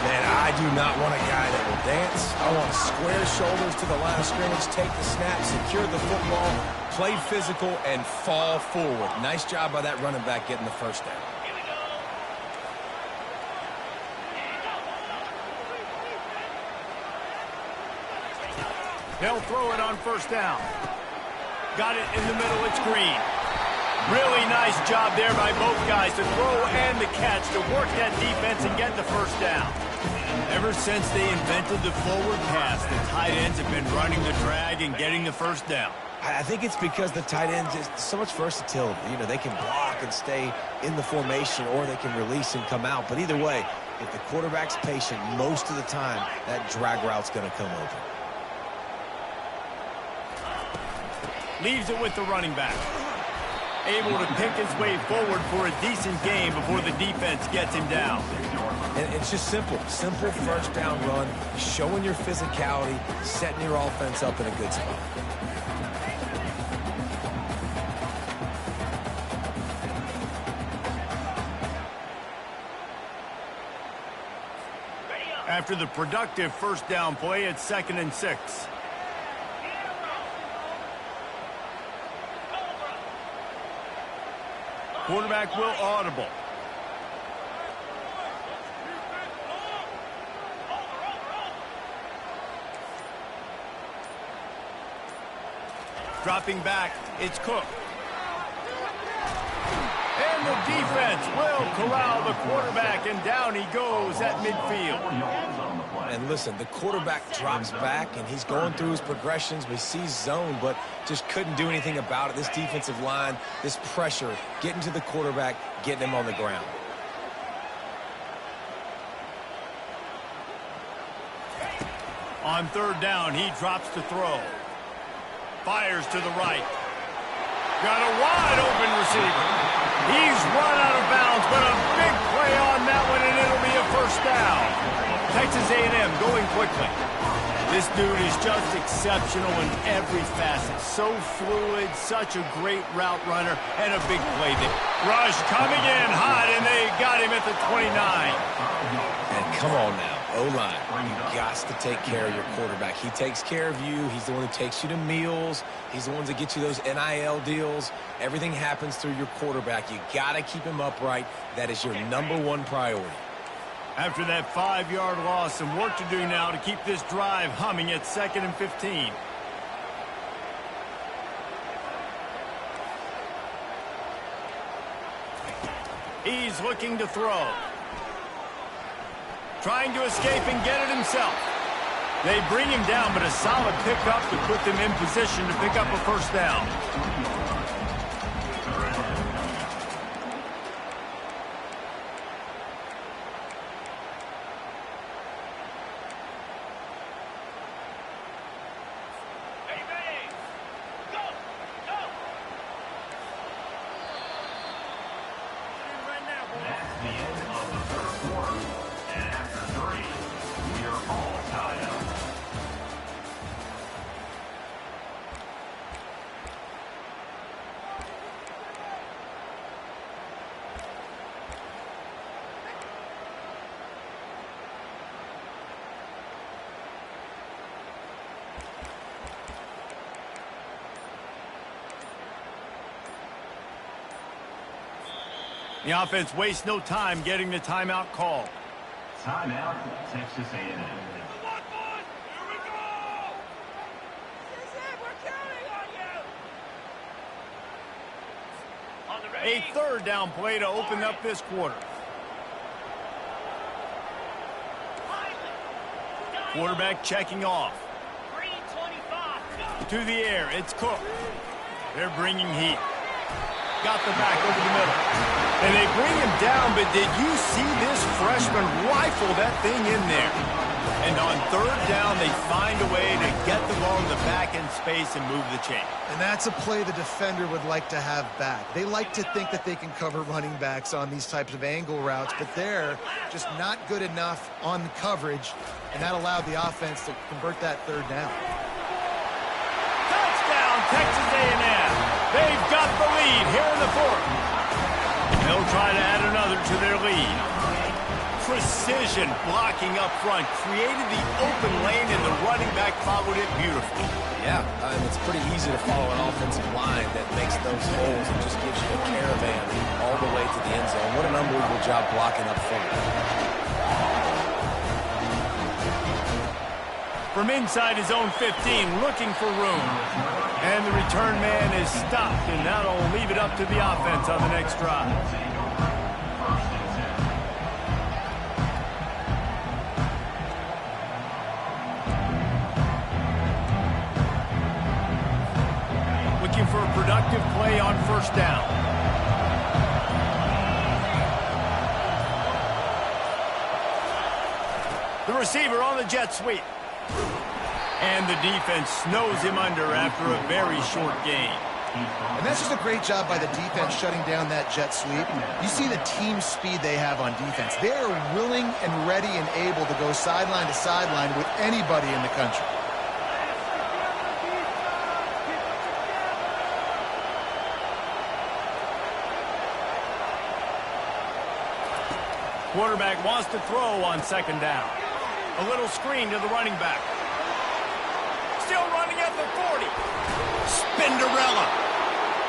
Speaker 2: Man, I do not want a guy that will dance. I want square shoulders to the line of scrimmage, take the snap, secure the football, play physical, and fall forward. Nice job by that running back getting the 1st down.
Speaker 1: They'll throw it on 1st down. Got it in the middle. It's Green. Really nice job there by both guys to throw and the catch to work that defense and get the 1st down. Ever since they invented the forward pass, the tight ends have been running the drag and getting the 1st down.
Speaker 2: I think it's because the tight ends is so much versatility. You know, they can block and stay in the formation, or they can release and come out. But either way, if the quarterback's patient most of the time, that drag route's going to come open.
Speaker 1: Leaves it with the running back. Able to pick his way forward for a decent game before the defense gets him down.
Speaker 2: And it's just simple 1st down run, showing your physicality, setting your offense up in a good spot.
Speaker 1: After the productive 1st down play, it's 2nd and 6. Quarterback will audible. Dropping back, it's Cook. And the defense will corral the quarterback, and down he goes at midfield.
Speaker 2: And listen, the quarterback drops back, and he's going through his progressions. We see zone, but just couldn't do anything about it. This defensive line, this pressure, getting to the quarterback, getting him on the ground.
Speaker 1: On 3rd down, he drops to throw. Fires to the right. Got a wide open receiver. He's run out of bounds, but a big play on that one, and it'll be Texas A&M going quickly. This dude is just exceptional in every facet. So fluid, such a great route runner, and a big play there. Rush coming in hot, and they got him at the 29.
Speaker 2: And come on now, O-line. You got to take care of your quarterback. He takes care of you. He's the one who takes you to meals. He's the one that gets you those NIL deals. Everything happens through your quarterback. You got to keep him upright. That is your #1 priority.
Speaker 1: After that 5-yard loss, some work to do now to keep this drive humming at 2nd and 15. He's looking to throw. Trying to escape and get it himself. They bring him down, but a solid pickup to put them in position to pick up a first down. The offense wastes no time getting the timeout called.
Speaker 4: Timeout, Texas A&M.
Speaker 1: A third down play to open up this quarter. Quarterback checking off. To the air, it's Cook. They're bringing heat. Got the back over the middle. And they bring him down, but did you see this freshman rifle that thing in there? And on third down, they find a way to get the ball in the back end space and move the chain.
Speaker 3: And that's a play the defender would like to have back. They like to think that they can cover running backs on these types of angle routes, but they're just not good enough on the coverage, and that allowed the offense to convert that third down.
Speaker 1: Touchdown, Texas A&M. They've got the lead here in the fourth. They'll try to add another to their lead. Precision blocking up front created the open lane, and the running back followed it beautifully.
Speaker 2: Yeah, it's pretty easy to follow an offensive line that makes those holes and just gives you a caravan all the way to the end zone. What an unbelievable job blocking up front.
Speaker 1: From inside his own 15, looking for room. And the return man is stopped, and that'll leave it up to the offense on the next drive. Looking for a productive play on first down. The receiver on the jet sweep. And the defense snows him under after a very short gain.
Speaker 3: And that's just a great job by the defense shutting down that jet sweep. You see the team speed they have on defense. They are willing and ready and able to go sideline to sideline with anybody in the country.
Speaker 1: Quarterback wants to throw on second down. A little screen to the running back. Still running at the 40. Spinderella.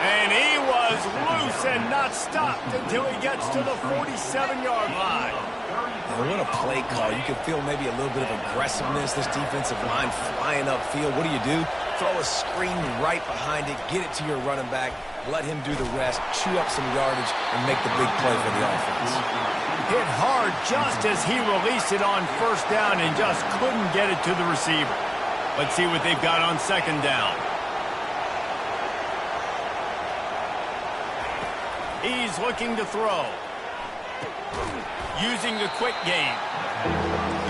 Speaker 1: And he was loose and not stopped until he gets to the 47-yard line.
Speaker 2: And what a play call. You can feel maybe a little bit of aggressiveness. This defensive line flying upfield. What do? Throw a screen right behind it. Get it to your running back. Let him do the rest. Chew up some yardage and make the big play for the offense.
Speaker 1: Hit hard just as he released it on first down and just couldn't get it to the receiver. Let's see what they've got on second down. He's looking to throw. Using the quick game.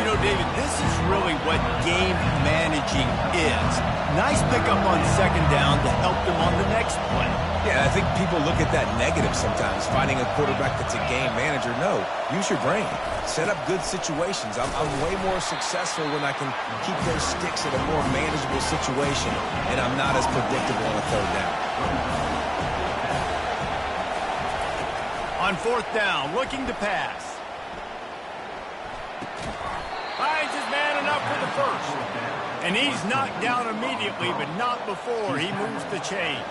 Speaker 1: You know, David, this is really what game managing is. Nice pickup on second down to help them on the next play.
Speaker 2: Yeah, I think people look at that negative sometimes, finding a quarterback that's a game manager. No, use your brain. Set up good situations. I'm way more successful when I can keep those sticks in a more manageable situation, and I'm not as predictable on a third down.
Speaker 1: On fourth down, looking to pass. Finds his man enough for the first. And he's knocked down immediately, but not before he moves the chains.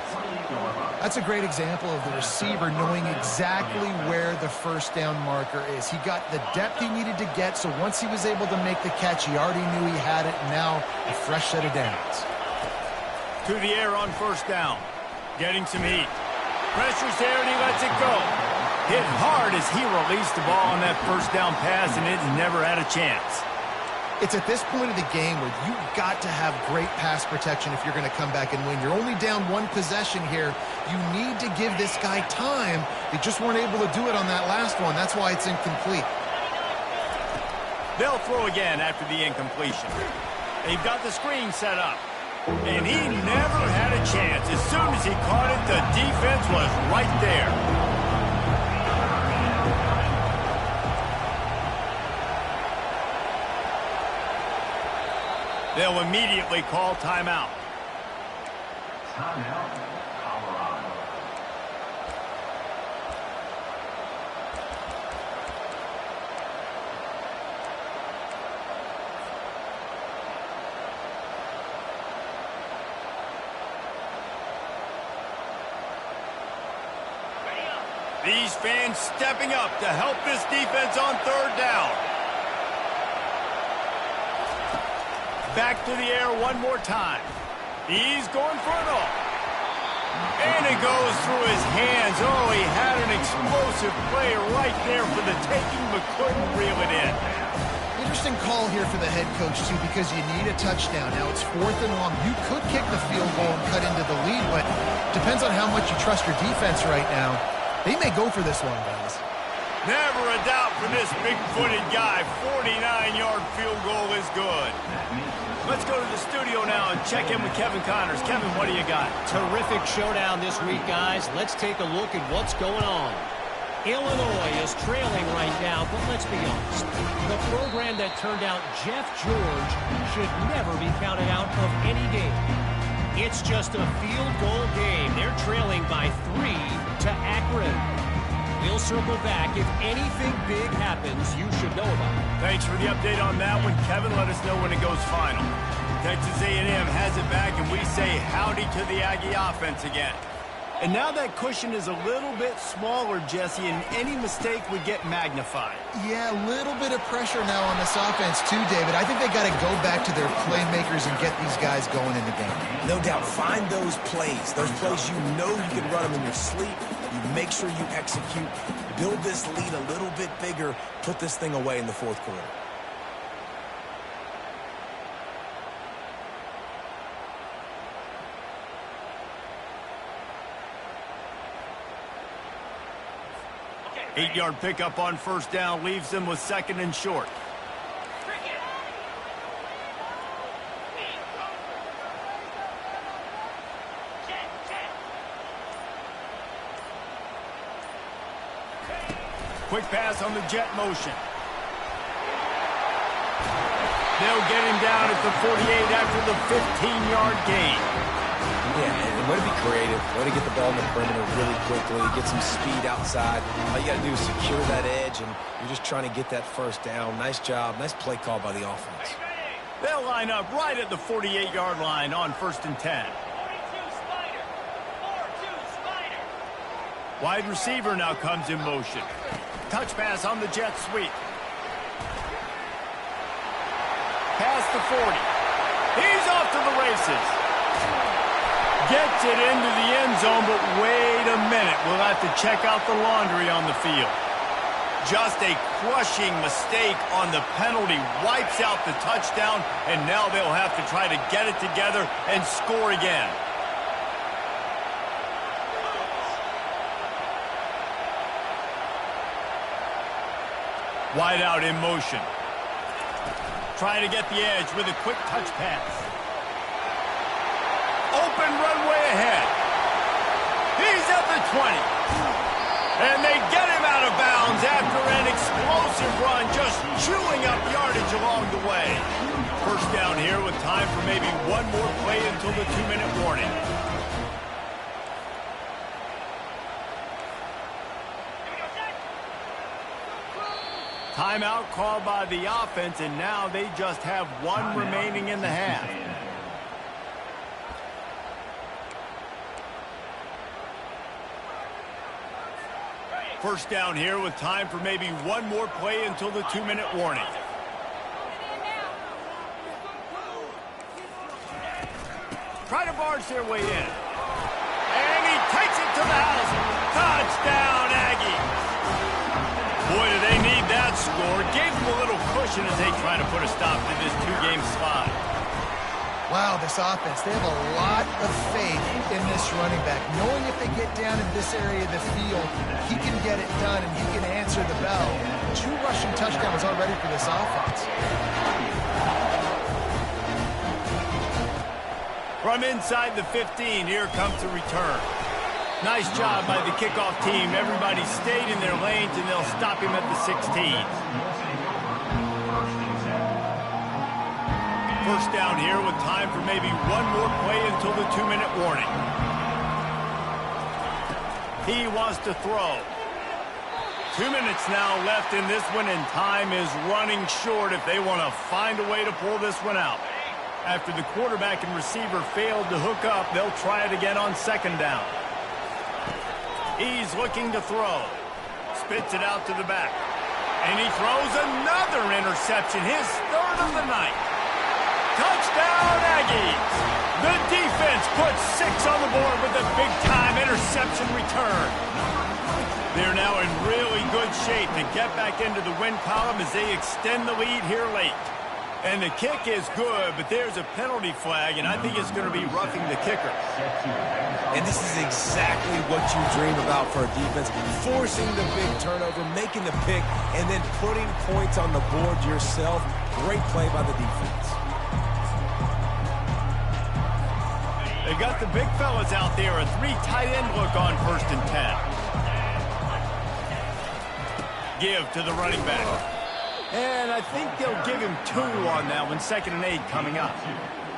Speaker 3: That's a great example of the receiver knowing exactly where the first down marker is. He got the depth he needed to get, so once he was able to make the catch, he already knew he had it, and now a fresh set of downs.
Speaker 1: To the air on first down. Getting some heat. Pressure's there, and he lets it go. Hit hard as he released the ball on that first down pass, and it's never had a chance.
Speaker 3: It's at this point of the game where you've got to have great pass protection if you're going to come back and win. You're only down one possession here. You need to give this guy time. They just weren't able to do it on that last one. That's why it's incomplete.
Speaker 1: They'll throw again after the incompletion. They've got the screen set up. And he never had a chance. As soon as he caught it, the defense was right there. They'll immediately call timeout.
Speaker 4: Timeout, Colorado.
Speaker 1: These fans stepping up to help this defense on third down. Back to the air one more time. He's going for it all. And it goes through his hands. Oh, he had an explosive play right there for the taking, but couldn't reel it in.
Speaker 3: Interesting call here for the head coach, too, because you need a touchdown. Now it's 4th and long. You could kick the field goal and cut into the lead, but depends on how much you trust your defense right now. They may go for this one, guys.
Speaker 1: Never a doubt for this big-footed guy. 49-yard field goal is good. Let's go to the studio now and check in with Kevin Connors. Kevin, what do you got?
Speaker 5: Terrific showdown this week, guys. Let's take a look at what's going on. Illinois is trailing right now, but let's be honest. The program that turned out Jeff George should never be counted out of any game. It's just a field goal game. They're trailing by 3 to Akron. We'll circle back. If anything big happens, you should know about it.
Speaker 1: Thanks for the update on that one. Kevin, let us know when it goes final. Texas A&M has it back, and we say howdy to the Aggie offense again. And now that cushion is a little bit smaller, Jesse, and any mistake would get magnified.
Speaker 3: Yeah, a little bit of pressure now on this offense too, David. I think they got to go back to their playmakers and get these guys going in the game.
Speaker 2: No doubt, find those plays you know you can run them in your sleep. You make sure you execute, build this lead a little bit bigger, put this thing away in the fourth quarter.
Speaker 1: Eight-yard pickup on first down leaves them with second and short. Quick pass on the jet motion. They'll get him down at the 48 after the 15-yard gain.
Speaker 2: Yeah, and way to be creative, way to get the ball in the perimeter really quickly, get some speed outside. All you got to do is secure that edge, and you're just trying to get that first down. Nice job, nice play call by the offense.
Speaker 1: They'll line up right at the 48-yard line on 1st and 10. Wide receiver now comes in motion. Touch pass on the jet sweep. Past the 40. He's off to the races. Gets it into the end zone, but wait a minute. We'll have to check out the laundry on the field. Just a crushing mistake on the penalty. Wipes out the touchdown, and now they'll have to try to get it together and score again. Wide out in motion. Trying to get the edge with a quick touch pass. Open runway ahead. He's at the 20. And they get him out of bounds after an explosive run, just chewing up yardage along the way. First down here with time for maybe one more play until the 2-minute warning. Timeout called by the offense, and now they just have one remaining in the half. First down here with time for maybe one more play until the 2-minute warning. Try to barge their way in. And he takes it to the house. Touchdown, Aggies. Boy, do they need that score. Gave them a little cushion as they try to put a stop to this 2-game slide.
Speaker 3: Wow, this offense, they have a lot of faith in this running back. Knowing if they get down in this area of the field, he can get it done and he can answer the bell. 2 rushing touchdowns already for this offense.
Speaker 1: From inside the 15, here comes the return. Nice job by the kickoff team. Everybody stayed in their lanes, and they'll stop him at the 16. First down here with time for maybe one more play until the 2-minute warning. He wants to throw. 2 minutes now left in this one, and time is running short if they want to find a way to pull this one out. After the quarterback and receiver failed to hook up, they'll try it again on 2nd down. He's looking to throw. Spits it out to the back. And he throws another interception, his 3rd of the night. Touchdown, Aggies! The defense puts 6 on the board with a big-time interception return. They're now in really good shape to get back into the win column as they extend the lead here late. And the kick is good, but there's a penalty flag, and I think it's going to be roughing the kicker.
Speaker 2: And this is exactly what you dream about for a defense. Forcing the big turnover, making the pick, and then putting points on the board yourself. Great play by the defense.
Speaker 1: They've got the big fellas out there, a 3 tight end look on 1st and 10. Give to the running back. And I think they'll give him 2 on that one, 2nd and 8 coming up.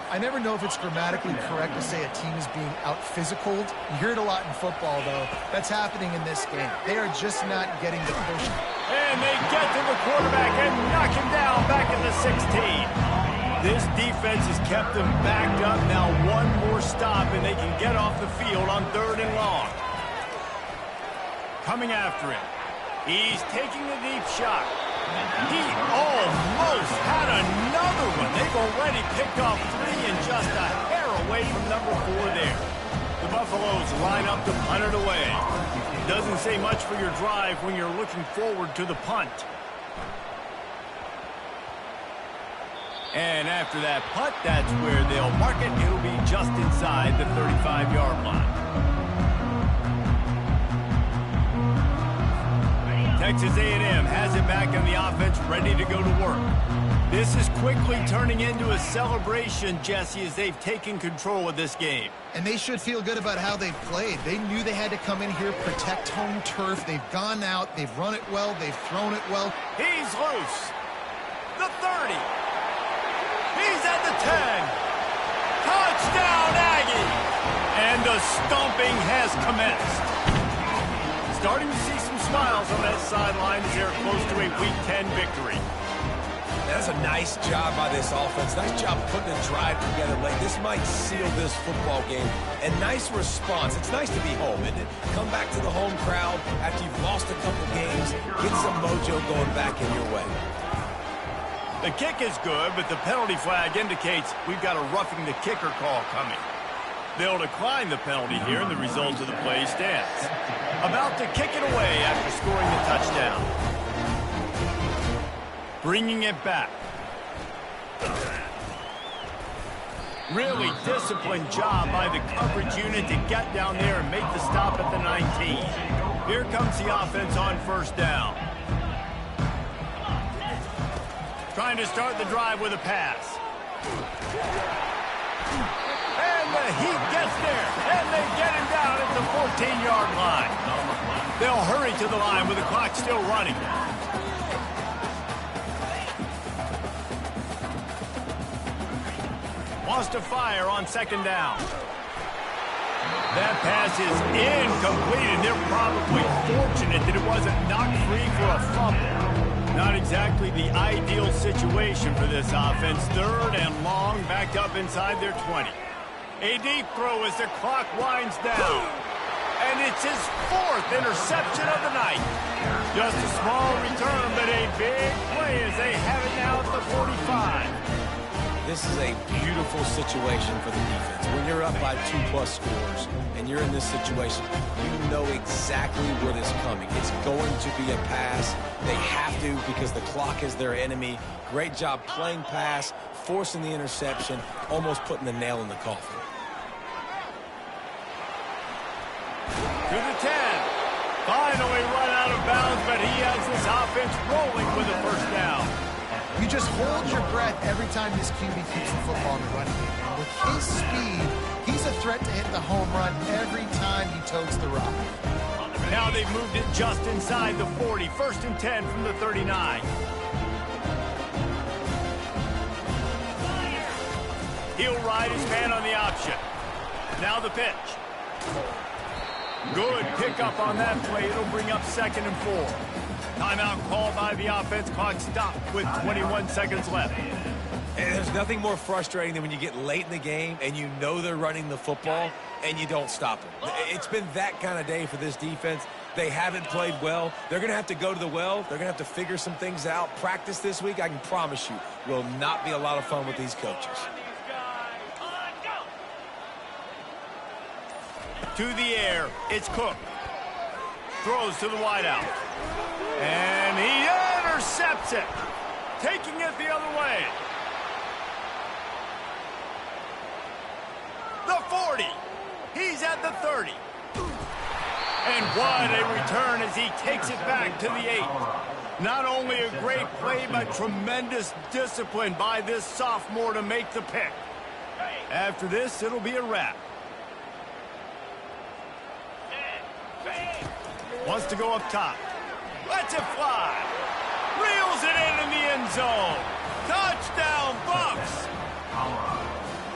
Speaker 3: I never know if it's grammatically correct to say a team is being out-physicaled. You hear it a lot in football, though. That's happening in this game. They are just not getting the push.
Speaker 1: And they get to the quarterback and knock him down back at the 16. This defense has kept them backed up. Now one more stop, and they can get off the field on 3rd and long. Coming after him. He's taking a deep shot. He almost had another one. They've already picked off 3 and just a hair away from number 4 there. The Buffaloes line up to punt it away. Doesn't say much for your drive when you're looking forward to the punt. And after that punt, that's where they'll mark it. It'll be just inside the 35-yard line. Texas A&M has it back on the offense, ready to go to work. This is quickly turning into a celebration, Jesse, as they've taken control of this game.
Speaker 3: And they should feel good about how they've played. They knew they had to come in here, protect home turf. They've gone out, they've run it well, they've thrown it well.
Speaker 1: He's loose. The 30. He's at the 10. Touchdown, Aggie! And the stomping has commenced. Starting to see some smiles on that sideline as they're close to a Week 10 victory.
Speaker 2: That's a nice job by this offense. Nice job putting a drive together late. This might seal this football game. And nice response. It's nice to be home, isn't it? Come back to the home crowd after you've lost a couple games. Get some mojo going back in your way.
Speaker 1: The kick is good, but the penalty flag indicates we've got a roughing the kicker call coming. They'll decline the penalty here, and the result of the play stands. About to kick it away after scoring the touchdown. Bringing it back. Really disciplined job by the coverage unit to get down there and make the stop at the 19. Here comes the offense on 1st down. trying to start the drive with a pass. And the Heat gets there, and they get him down at the 14-yard line. They'll hurry to the line with the clock still running. Wants to fire on second down. That pass is incomplete, and they're probably fortunate that it wasn't knocked free for a fumble. Not exactly the ideal situation for this offense. Third and long, backed up inside their 20. A deep throw as the clock winds down. And it's his fourth interception of the night. Just a small return, but a big play as they have it now at the 45.
Speaker 2: This is a beautiful situation for the defense. When you're up by 2+ scores and you're in this situation, you know exactly what is coming. It's going to be a pass. They have to because the clock is their enemy. Great job playing pass, forcing the interception, almost putting the nail in the coffin.
Speaker 1: To the 10. Finally run out of bounds, but he has this offense rolling with a first down.
Speaker 3: You just hold your breath every time this QB keeps the football in the running game. And with his speed, he's a threat to hit the home run every time he totes the rock.
Speaker 1: Now they've moved it just inside the 40. First and 10 from the 39. He'll ride his man on the option. Now the pitch. Good pickup on that play. It'll bring up 2nd and 4. Timeout called by the offense. Clock stopped with 21 seconds left.
Speaker 2: And there's nothing more frustrating than when you get late in the game and you know they're running the football and you don't stop them. It's been that kind of day for this defense. They haven't played well. They're going to have to go to the well. They're going to have to figure some things out. Practice this week, I can promise you, will not be a lot of fun with these coaches.
Speaker 1: To the air, it's Cook. Throws to the wideout. And he intercepts it. Taking it the other way. The 40. He's at the 30. And what a return as he takes it back to the 8. Not only a great play, but tremendous discipline by this sophomore to make the pick. After this, it'll be a wrap. Wants to go up top. Lets it fly. Reels it in the end zone. Touchdown, Bucks!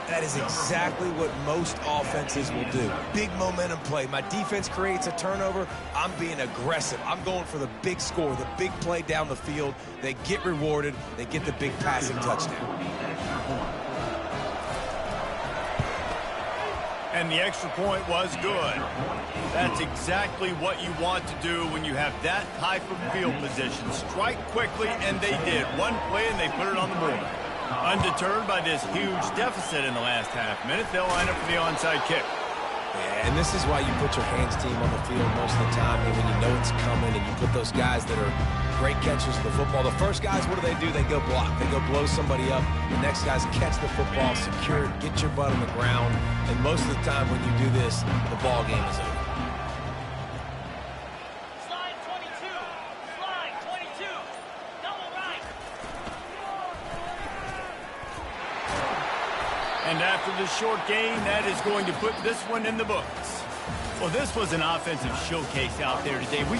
Speaker 2: That is exactly what most offenses will do. Big momentum play. My defense creates a turnover. I'm being aggressive. I'm going for the big score, the big play down the field. They get rewarded. They get the big passing touchdown.
Speaker 1: And the extra point was good. That's exactly what you want to do when you have that type of field position. Strike quickly, and they did. One play, and they put it on the board. Undeterred by this huge deficit in the last half-minute, they'll line up for the onside kick.
Speaker 2: Yeah, and this is why you put your hands team on the field most of the time. And when you know it's coming and you put those guys that are great catchers of the football. The first guys, what do? They go block. They go blow somebody up. The next guys catch the football, secure it, get your butt on the ground. And most of the time when you do this, the ball game is over.
Speaker 6: Slide 22. Slide 22. Double right.
Speaker 1: And after the short gain, that is going to put this one in the books. Well, this was an offensive showcase out there today. We